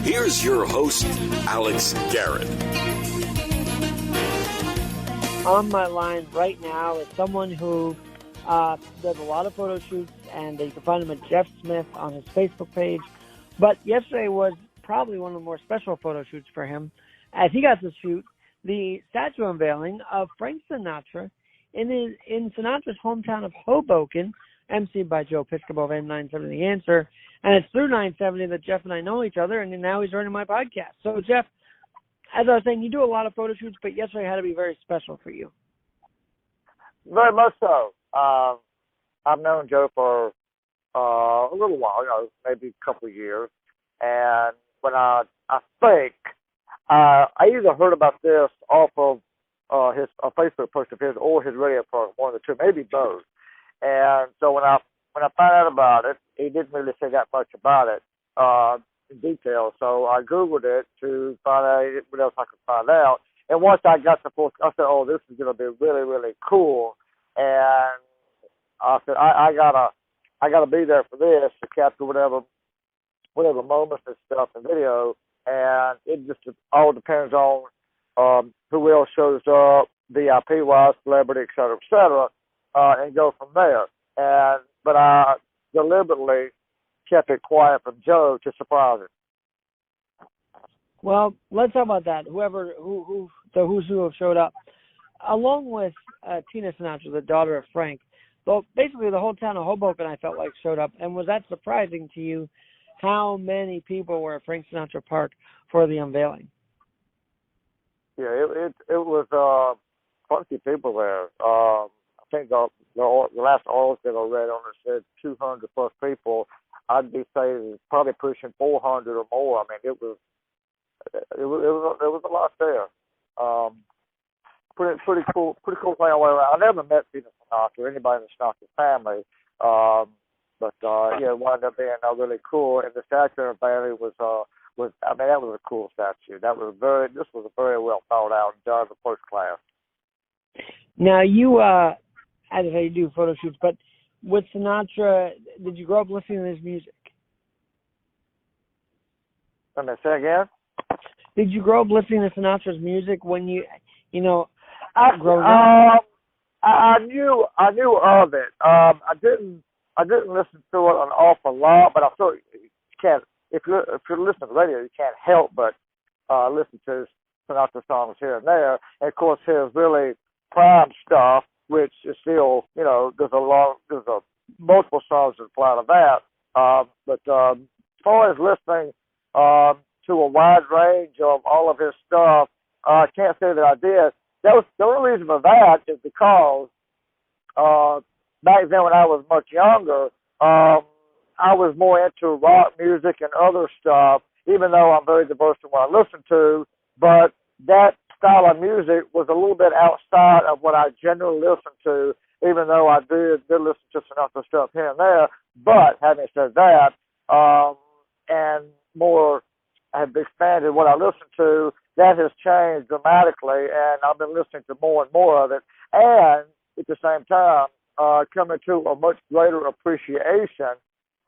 Here's your host, Alex Garrett. On my line right now is someone who does a lot of photo shoots, and you can find him at Jeff Smith on his Facebook page. But yesterday was probably one of the more special photo shoots for him, as he got to shoot the statue unveiling of Frank Sinatra in Sinatra's hometown of Hoboken, emceed by Joe Piscopo of M970 The Answer. And it's through 970 that Jeff and I know each other, and now he's running my podcast. So, Jeff, as I was saying, you do a lot of photo shoots, but yesterday had to be very special for you. Very much so. I've known Joe for a little while, maybe a couple of years. And when I think, I either heard about this off of his a Facebook post of his or his radio program, one of the two, maybe both. And so when I found out about it, he didn't really say that much about it in detail. So I Googled it to find out what else I could find out. And once I got the full, I said, "Oh, this is going to be really, really cool." And I said, "I gotta be there for this to capture whatever moments and stuff in video." And it just all depends on who else shows up, VIP wise, celebrity, et cetera, and go from there. But I deliberately kept it quiet from Joe to surprise him. Well, let's talk about that. The who's who have showed up, along with Tina Sinatra, the daughter of Frank. So basically, the whole town of Hoboken, I felt like, showed up. And was that surprising to you? How many people were at Frank Sinatra Park for the unveiling? Yeah, it was funky people there. I think the last article I read on it said 200 plus people. I'd be saying probably pushing 400 or more. I mean, it was a lot there. Pretty cool thing all the way around. I never met Tina Sinatra or anybody in the Sinatra family, but it wound up being really cool. And the statue unveiling was that was a cool statue. This was a very well thought out and done, the first class. Now you, as I say, you do photo shoots, but with Sinatra, did you grow up listening to his music? Let me say again. Did you grow up listening to Sinatra's music when you growing up? I knew of it. I didn't listen to it an awful lot, but I thought you can't. If you're listening to the radio, you can't help but listen to Sinatra songs here and there. And of course, his really prime stuff, which is still, there's multiple songs that apply to that. But as far as listening to a wide range of all of his stuff, I can't say that I did. That was the only reason for that is because back then when I was much younger, I was more into rock music and other stuff, even though I'm very diverse in what I listen to. But that style of music was a little bit outside of what I generally listen to, even though I did listen to Sinatra stuff here and there. But having said that, and more, I have expanded what I listen to. That has changed dramatically, and I've been listening to more and more of it. And at the same time, coming to a much greater appreciation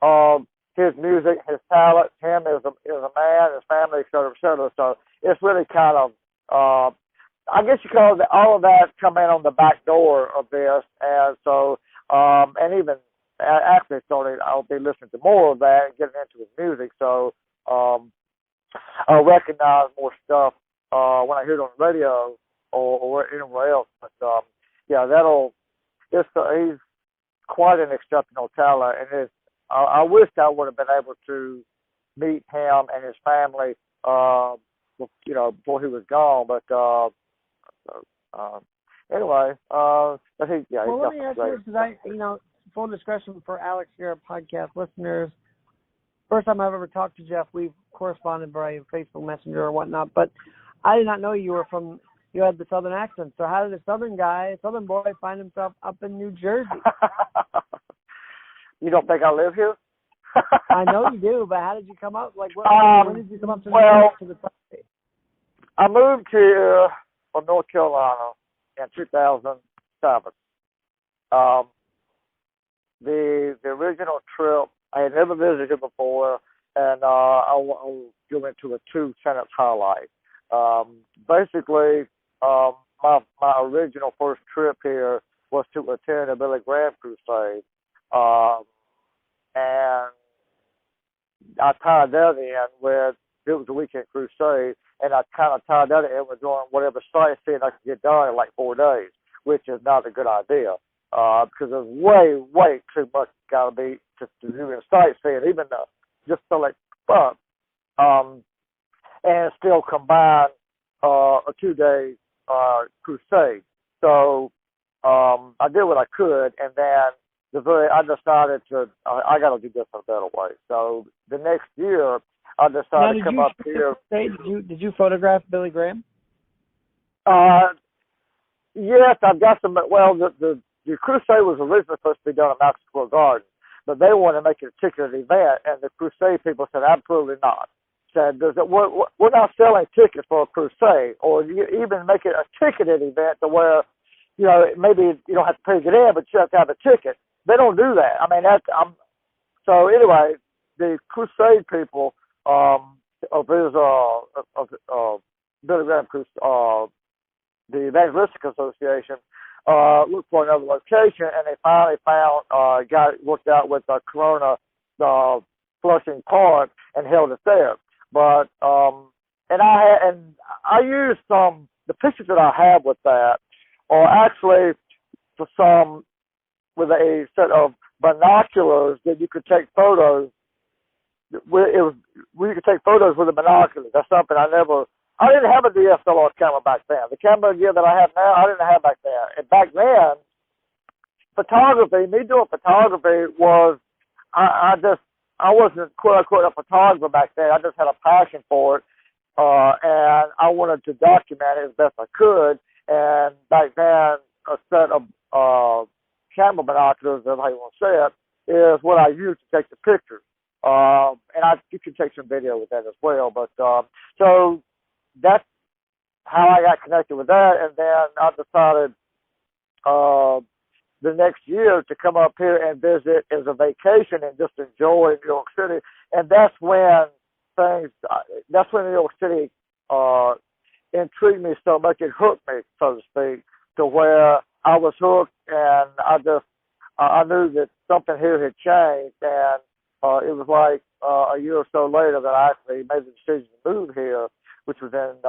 of his music, his talent, him as a man, his family, et cetera, et cetera. So it's really kind of, I guess you call it, all of that come in on the back door of this. And so, and even after it started, I'll be listening to more of that and getting into his music. So I'll recognize more stuff when I hear it on the radio or anywhere else. But he's quite an exceptional talent, and I wish I would have been able to meet him and his family, before he was gone. But anyway, but he's let me ask great. you, because full discretion for Alex Garrett podcast listeners. First time I've ever talked to Jeff, we've corresponded by Facebook Messenger or whatnot, but I did not know you had the Southern accent. So how did a Southern boy, find himself up in New Jersey? You don't think I live here? I know you do, but how did you come up? Like, when did you come up to the state? I moved here from North Carolina in 2007. The original trip, I had never visited before. and I'll go into a 2-sentence highlight. Basically, my original first trip here was to attend a Billy Graham crusade, and I tied that in with, it was a weekend crusade, and I kind of tied that in with doing whatever sightseeing I could get done in like 4 days, which is not a good idea, because there's way too much got to be to do in sightseeing, even just to like fun, and still combine a 2-day crusade. So I did what I could, and then I decided I got to do this in a better way. So the next year, I decided to come up here. Did you photograph Billy Graham? Yes, I've got some. Well, the crusade was originally supposed to be done at Madison Square Garden, but they wanted to make it a ticketed event, and the crusade people said absolutely not. Said we're not selling tickets for a crusade, or even make it a ticketed event to where, you know, maybe you don't have to pay to get in, but you have to have a ticket. They don't do that. I mean, so anyway, the crusade people of Billy Graham the Evangelistic Association looked for another location, and they finally found got it worked out with Corona Flushing Park and held it there. But and I used the pictures that I have with that are actually for some with a set of binoculars that you could take photos. We could take photos with the binoculars. That's something I didn't have a DSLR camera back then. The camera gear that I have now, I didn't have back then. And back then, me doing photography was, I wasn't quote unquote a photographer back then. I just had a passion for it. And I wanted to document it as best I could. And back then, a set of camera binoculars, if I want to say it, is what I used to take the pictures. And you can take some video with that as well. But so that's how I got connected with that. And then I decided the next year to come up here and visit as a vacation and just enjoy New York City. And that's when New York City intrigued me so much, it hooked me, so to speak, to where I was hooked, and I knew that something here had changed, and it was like a year or so later that I actually made the decision to move here, which was in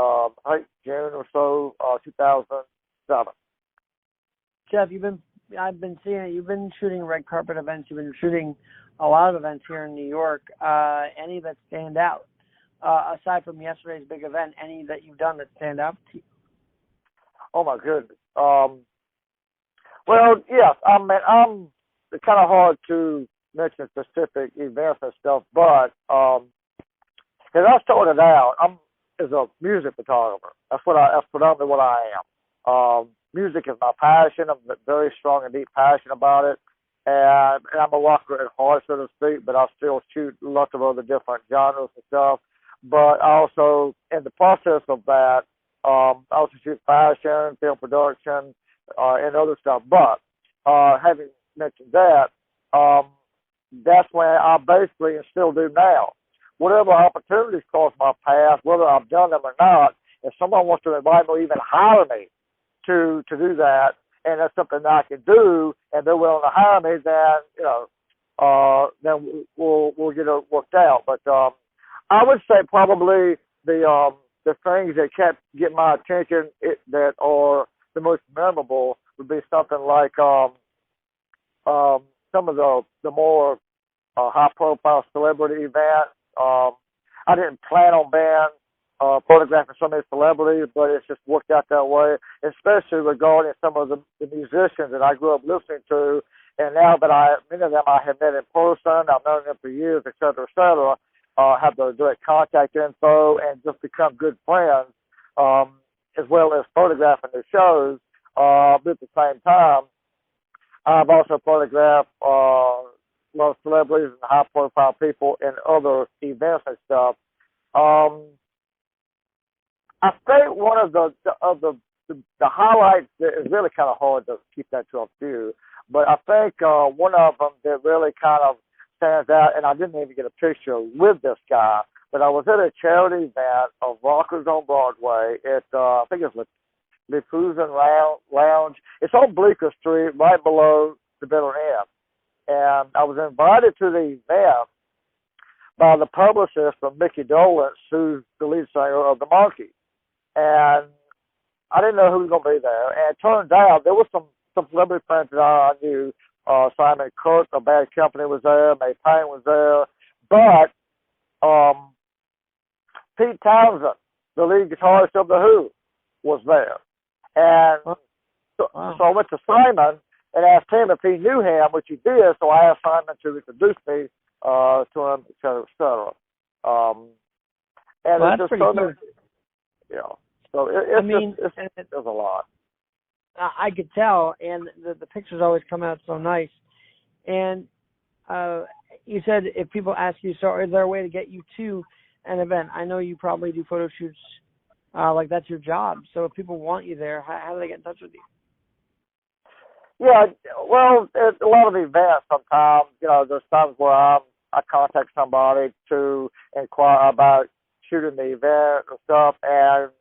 I think June or so, 2007. Jeff, I've been seeing it. You've been shooting red carpet events. You've been shooting a lot of events here in New York. Any that stand out, aside from yesterday's big event? Any that you've done that stand out to you? Oh my goodness. Well, yes. I mean, it's kind of hard to mention specific events and stuff, but as I started out, I'm as a music photographer. That's predominantly what I am. Music is my passion. I'm very strong and deep passion about it, and I'm a rocker at heart, so to speak. But I still shoot lots of other different genres and stuff. But also, in the process of that, I also shoot fashion, film production, and other stuff. But having mentioned that, that's when I basically, and still do now, whatever opportunities cross my path, whether I've done them or not, if someone wants to invite me or even hire me to do that, and that's something that I can do, and they're willing to hire me, then then we'll get it worked out. But I would say probably the things that kept getting my attention that are the most memorable would be something like some of the more high-profile celebrity events. I didn't plan on being photographing so many celebrities, but it's just worked out that way, especially regarding some of the musicians that I grew up listening to. And now that many of them I have met in person, I've known them for years, et cetera, have the direct contact info and just become good friends, as well as photographing their shows. But at the same time, I've also photographed a lot of celebrities and high-profile people in other events and stuff. I think one of the highlights that is really kind of hard to keep that to a few, but I think one of them that really kind of stands out, and I didn't even get a picture with this guy, but I was at a charity event of Rockers on Broadway at, I think it's Le Fusion Lounge. It's on Bleecker Street, right below the Bitter Inn. And I was invited to the event by the publicist from Mickey Dolenz, who's the lead singer of the Monkees. And I didn't know who was going to be there. And it turned out there was some celebrity friends that I knew. Simon Kirk of Bad Company was there. May Payne was there. But Pete Townsend, the lead guitarist of The Who, was there. And so I went to Simon and asked him if he knew him, which he did. So I asked Simon to introduce me to him, et cetera, et cetera. And well, that's pretty cool. Yeah. So there's a lot. I could tell, and the pictures always come out so nice. And you said if people ask you, so is there a way to get you to an event? I know you probably do photo shoots, like that's your job. So if people want you there, how do they get in touch with you? Yeah, well, at a lot of events sometimes, there's times where I contact somebody to inquire about shooting the event and stuff, and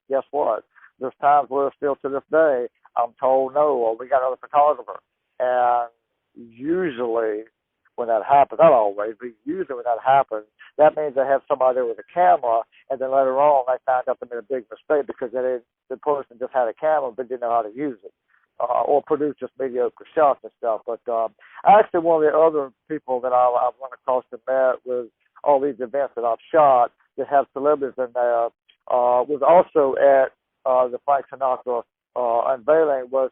guess what? There's times where still to this day, I'm told no, or we got another photographer. And usually when that happens, not always, but usually when that happens, that means they have somebody there with a camera, and then later on they find out they made a big mistake because the person just had a camera but didn't know how to use it, or produced just mediocre shots and stuff. But actually one of the other people that I've run across and met with all these events that I've shot that have celebrities in there was also at the Frank Sinatra unveiling was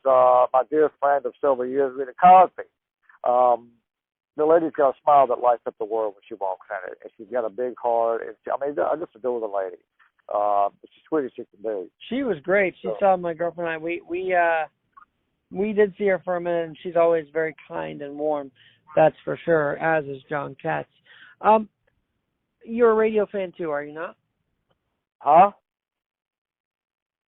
my dear friend of several years, Rita Cosby. The lady's got a smile that lights up the world when she walks in it, and she's got a big heart. And I just adore the lady. She's the sweetest she can be. She was great. She saw my girlfriend and I. We did see her for a minute, and she's always very kind and warm. That's for sure. As is John Katz. You're a radio fan too, are you not? Huh?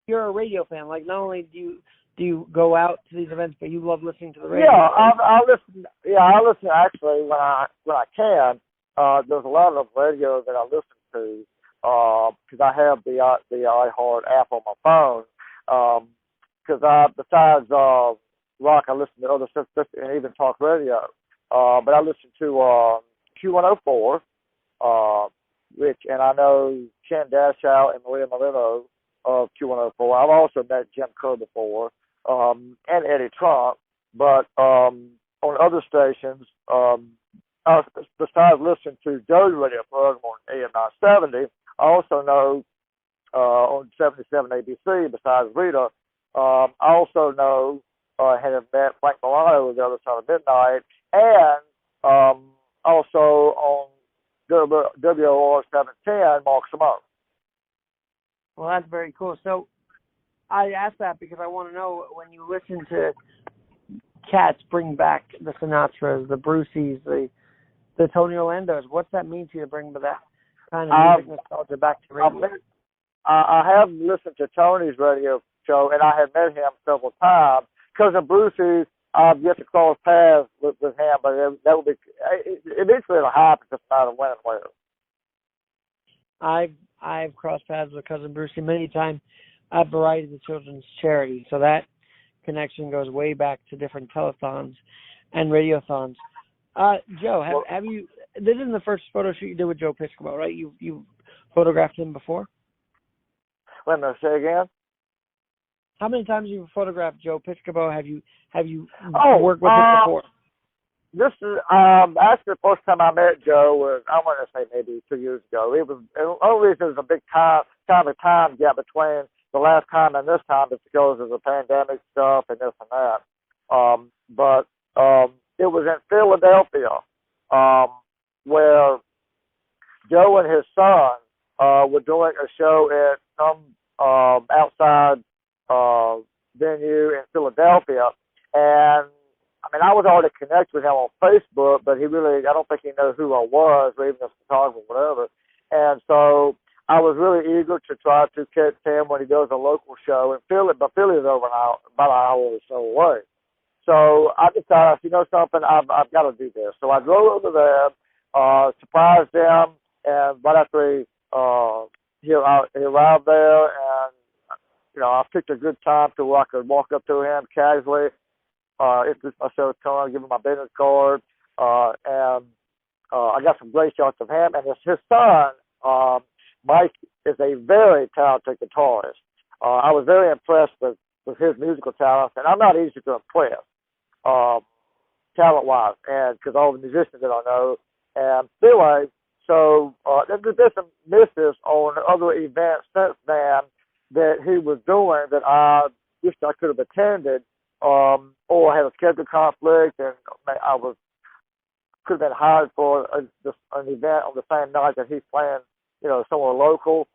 You're a radio fan. Like, not only do you go out to these events, but you love listening to the radio. Yeah, I listen. Yeah, I listen actually when I can. There's a lot of radio that I listen to because I have the iHeart app on my phone. Because besides rock, I listen to other stuff and even talk radio. But I listen to Q104, and I know Ken Dashow and Maria Molino of Q104. I've also met Jim Kerr before, and Eddie Trump. But on other stations, besides listening to Joe's radio program on AM 970, I also know on 77 ABC, besides Rita, I also know have met Frank Milano the other side of midnight, and also on WOR 710, Mark Simone. Well, that's very cool. So I asked that because I want to know, when you listen to Cats bring back the Sinatras, the Bruceys, the Tony Orlandos, what's that mean to you to bring that kind of music nostalgia back to radio? I have listened to Tony's radio show, and I have met him several times. Because of Brucey's, I've yet to cross paths with him, but that would be eventually it'll happen, just a matter of when and where. I've crossed paths with Cousin Brucey many times at Variety the Children's Charity, so that connection goes way back to different telethons and radiothons. Joe, have you? This isn't the first photo shoot you did with Joe Piscopo, right? You photographed him before? Wait a minute, say again. How many times have you photographed Joe Piscopo? Have you worked with him before? This is actually the first time I met Joe was, I want to say maybe 2 years ago. The only reason there's a big time gap between the last time and this time is because of the pandemic stuff and this and that. But it was in Philadelphia where Joe and his son were doing a show at some outside venue in Philadelphia, and I mean, I was already connected with him on Facebook, but I don't think he knew who I was, or even as a photographer, whatever. And so I was really eager to try to catch him when he does a local show in Philly, but Philly is over about an hour or so away. So I decided, you know something, I've got to do this. So I drove over there, surprised them, and right after he arrived there, and you know, I picked a good time to where I could walk up to him casually, introduce myself to him, give him my business card, and I got some great shots of him. And his son, Mike, is a very talented guitarist. I was very impressed with his musical talents, and I'm not easy to impress, talent-wise, and because all the musicians that I know. And anyway, so there's been some misses on other events since then that he was doing that I wished I could have attended, or I had a schedule conflict, and I could have been hired for an event on the same night that he's playing, you know, somewhere local,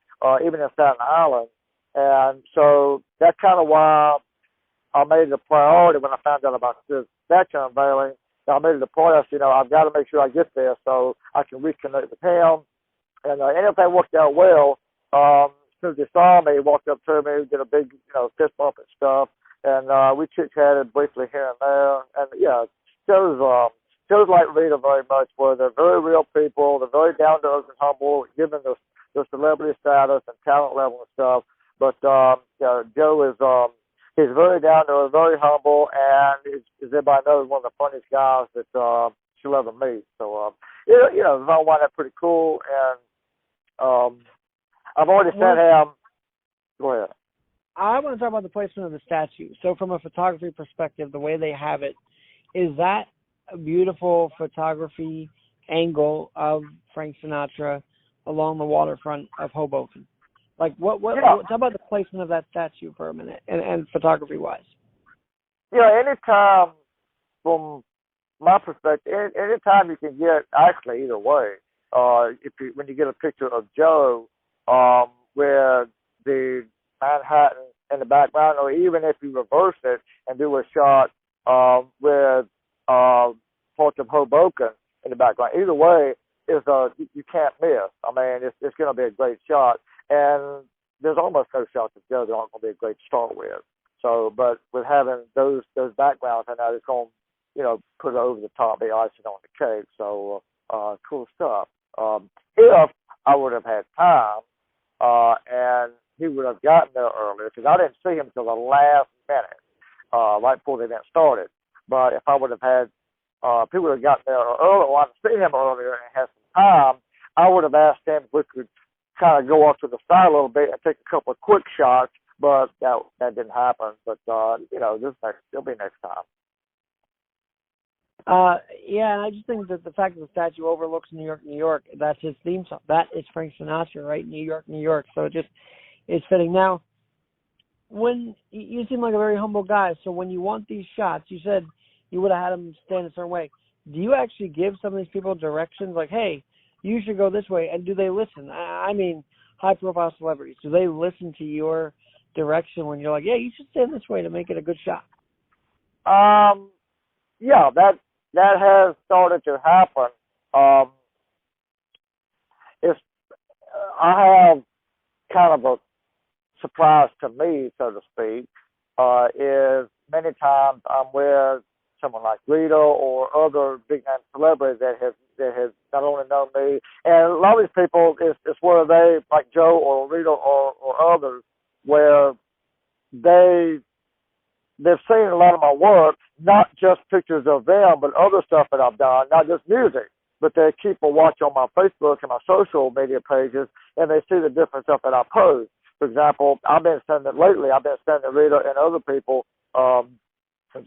even in Staten Island. And so that's kind of why I made it a priority when I found out about this statue unveiling. I made it a priority. You know, I've got to make sure I get there so I can reconnect with him. And everything worked out well. As soon as he saw me, he walked up to me, did a big, you know, fist bump and stuff. And we chit-chatted briefly here and there. And, yeah, shows like Rita very much, where they're very real people. They're very down-to-earth and humble, given the celebrity status and talent level and stuff. But Joe is he's very down to earth, very humble, and as everybody knows, one of the funniest guys that she'll ever meet. So you know, I find that pretty cool, and I've already sent him. Go ahead. I want to talk about the placement of the statue. So, from a photography perspective, the way they have it, is that a beautiful photography angle of Frank Sinatra along the waterfront of Hoboken? Like, what talk about the placement of that statue for a minute, and photography-wise? Yeah, anytime, from my perspective, anytime you can get, actually, either way, when you get a picture of Joe, where the Manhattan in the background, or even if you reverse it and do a shot with parts of Hoboken in the background, either way, you can't miss. I mean, it's going to be a great shot. And there's almost no shots of Joe that aren't going to be a great start with. So, but with having those backgrounds, I know it's going to, you know, put it over the top, the icing on the cake. So, cool stuff. If I would have had time, and he would have gotten there earlier, because I didn't see him until the last minute, right before the event started. But if I would have had, if he would have gotten there earlier, or I'd seen him earlier and had some time, I would have asked him if we could kind of go off to the side a little bit and take a couple of quick shots, but that didn't happen. But you know, there'll be next time. Yeah, and I just think that the fact that the statue overlooks New York, New York, that's his theme song. That is Frank Sinatra, right? New York, New York. So it just is fitting. Now, when you seem like a very humble guy, so when you want these shots, you said you would have had them stand a certain way. Do you actually give some of these people directions, like, hey, you should go this way, and do they listen? I mean, high-profile celebrities, do they listen to your direction when you're like, yeah, you should stand this way to make it a good shot? Yeah, that has started to happen. I have kind of a surprise to me, so to speak, is many times I'm with someone like Rita or other big-name celebrities that has not only known me, and a lot of these people is where they, like Joe or Rita or others, where they've seen a lot of my work, not just pictures of them, but other stuff that I've done, not just music, but they keep a watch on my Facebook and my social media pages, and they see the different stuff that I post. For example, I've been sending Rita and other people,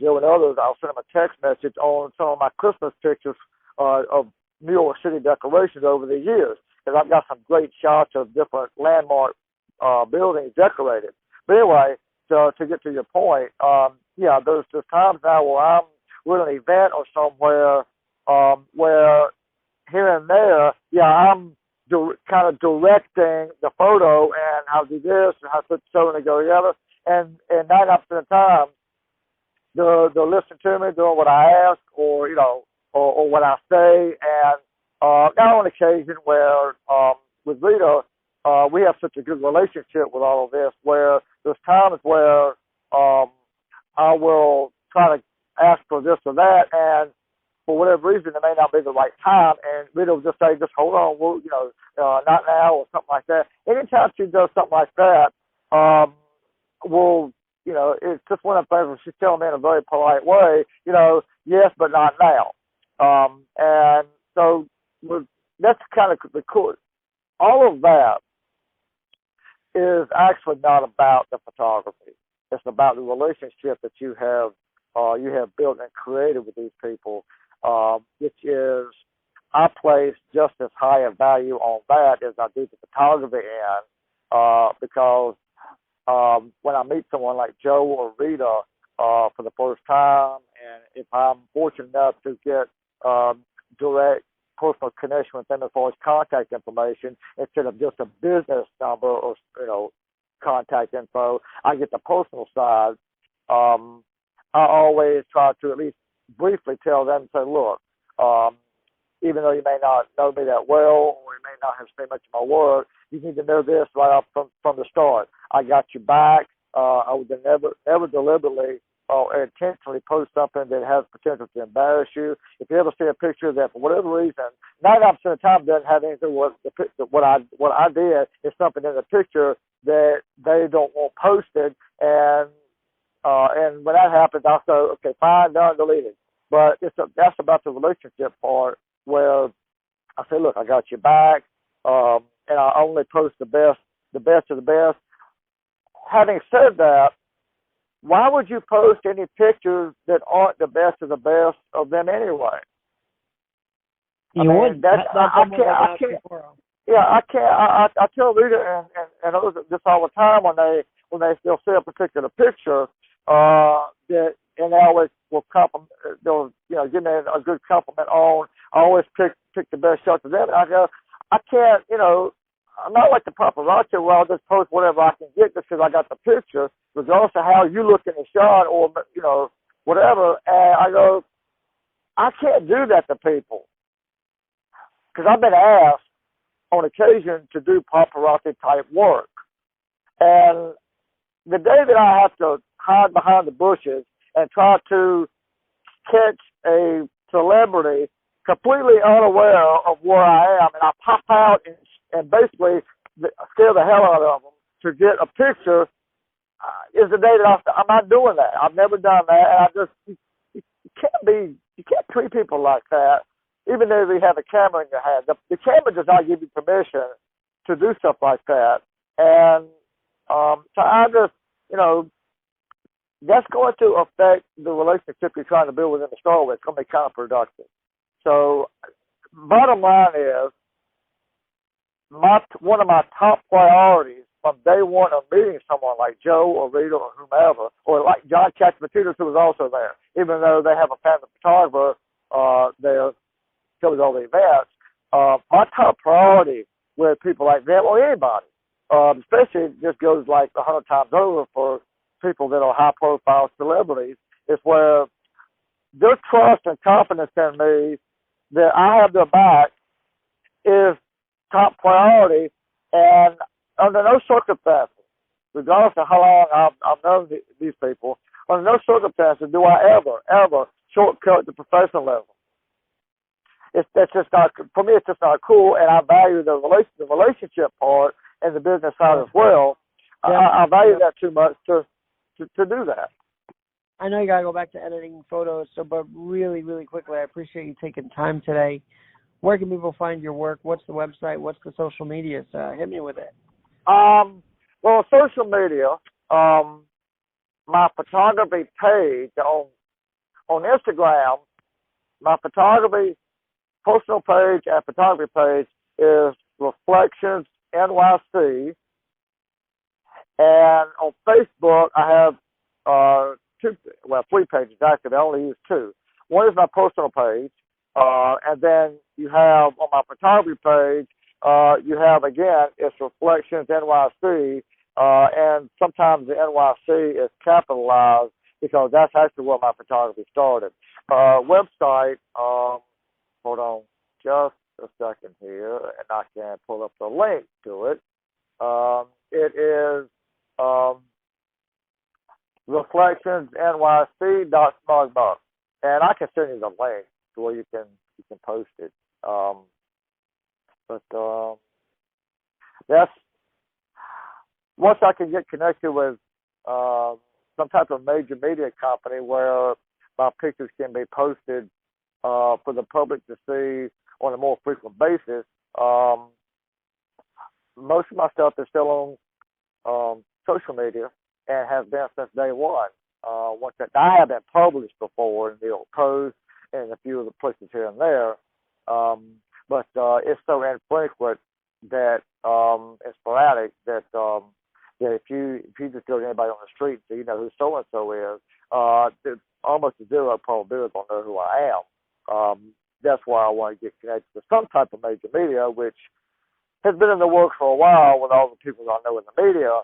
Joe and others, I'll send them a text message on some of my Christmas pictures of New York City decorations over the years, because I've got some great shots of different landmark buildings decorated. But anyway, to get to your point, yeah, there's times now where we're at an event or somewhere where here and there, yeah, I'm kind of directing the photo and how to do this and how to put so and go together. And 99% of the time, they'll listen to me doing what I ask, or, you know, or what I say. And now on occasion where with Rita, we have such a good relationship with all of this, where there's times where I will try to ask for this or that, and for whatever reason, it may not be the right time, and Rita will just say, just hold on, we'll, not now, or something like that. Anytime she does something like that, it's just one of the things where she's telling me in a very polite way, yes, but not now. And so that's kind of the cool. All of that is actually not about the photography. It's about the relationship that you have built and created with these people, which is, I place just as high a value on that as I do the photography end, because when I meet someone like Joe or Rita for the first time, and if I'm fortunate enough to get direct personal connection with them as far as contact information instead of just a business number or contact info, I get the personal side. I always try to at least briefly tell them, say, look, even though you may not know me that well, or you may not have seen much of my work, you need to know this right off from the start. I got you back. I would never deliberately or intentionally post something that has potential to embarrass you. If you ever see a picture that, for whatever reason, 99% of the time doesn't have anything with what I did, is something in the picture that they don't want posted, and when that happens, I'll say, okay, fine, done, deleted. But that's about the relationship part, where I say, look, I got you back, and I only post the best of the best. Having said that, why would you post any pictures that aren't the best of the best of them anyway? I can't. Yeah, I can't. I tell Rita and others this all the time when they'll see a particular picture, and they always will compliment. They'll give me a good compliment on. I always pick the best shots of them. And I go, I can't. I'm not like the paparazzi where I'll just post whatever I can get just because I got the picture, regardless of how you look in the shot or whatever. And I go, I can't do that to people, because I've been asked on occasion to do paparazzi type work, and the day that I have to hide behind the bushes and try to catch a celebrity completely unaware of where I am, and I pop out and basically scare the hell out of them to get a picture, is the day that I'm not doing that. I've never done that, and you can't treat people like that, even though you have a camera in your hand. The camera does not give you permission to do stuff like that, and so I just, that's going to affect the relationship you're trying to build within the store with. It's going to be counterproductive. So, bottom line is, one of my top priorities from day one of meeting someone like Joe or Rita or whomever, or like John Catsimatidis, who was also there, even though they have a family photographer there, covers all the events, my top priority with people like them or anybody, especially it just goes like 100 times over for people that are high-profile celebrities, is where their trust and confidence in me that I have their back is top priority, and under no circumstances, regardless of how long I've known these people, under no circumstances do I ever shortcut the professionalism. That's just not, for me, it's just not cool, and I value the relationship part and the business side as well. Yeah. I value that too much to do that. I know you got to go back to editing photos, but really, really quickly, I appreciate you taking time today. Where can people find your work? What's the website? What's the social media? Hit me with it. Well, social media, my photography page on Instagram, my photography personal page and photography page is Reflections NYC. And on Facebook, I have three pages actually. I only use two. One is my personal page, and then you have on my photography page, you have again, it's Reflections NYC, and sometimes the NYC is capitalized because that's actually where my photography started. Website, hold on just a second here, and I can pull up the link to it. It is reflectionsnyc.smugbuck. and I can send you the link to where you can post it. But that's once I can get connected with some type of major media company where my pictures can be posted for the public to see on a more frequent basis. Most of my stuff is still on social media and has been since day one. Once that I have been published before in the old Post and a few of the places here and there, but it's so infrequent that and sporadic that if you just go to anybody on the street and say, you know who so and so is, there's almost a zero probability they'll know who I am. That's why I want to get connected to some type of major media, which has been in the works for a while with all the people I know in the media.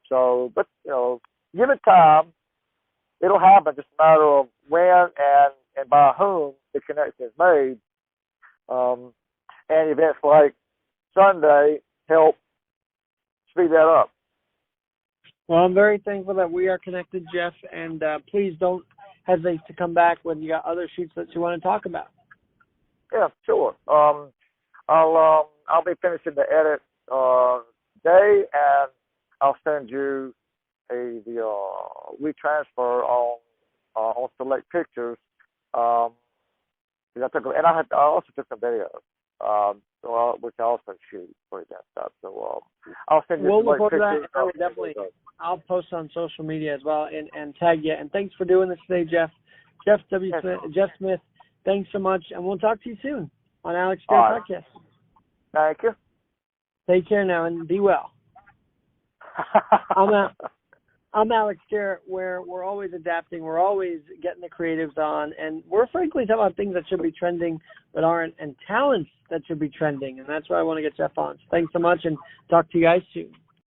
But you know, give it time. It'll happen. Just a matter of when and by whom the connection is made. And events like Sunday help speed that up. Well, I'm very thankful that we are connected, Jeff, and please don't hesitate to come back when you got other shoots that you want to talk about. Yeah, sure. I'll be finishing the edit today, and I'll send you the WeTransfer on select pictures. I also took some videos, which I also shoot for that stuff. So I'll send you. We'll look pictures. over that. Definitely. I'll post on social media as well and tag you. And thanks for doing this today, Jeff. Jeff Smith. Thanks so much, and we'll talk to you soon on Alex Garrett Podcast. Thank you. Take care now and be well. I'm Alex Garrett, where we're always adapting. We're always getting the creatives on, and we're frankly talking about things that should be trending but aren't, and talents that should be trending, and that's why I want to get Jeff on. So thanks so much, and talk to you guys soon.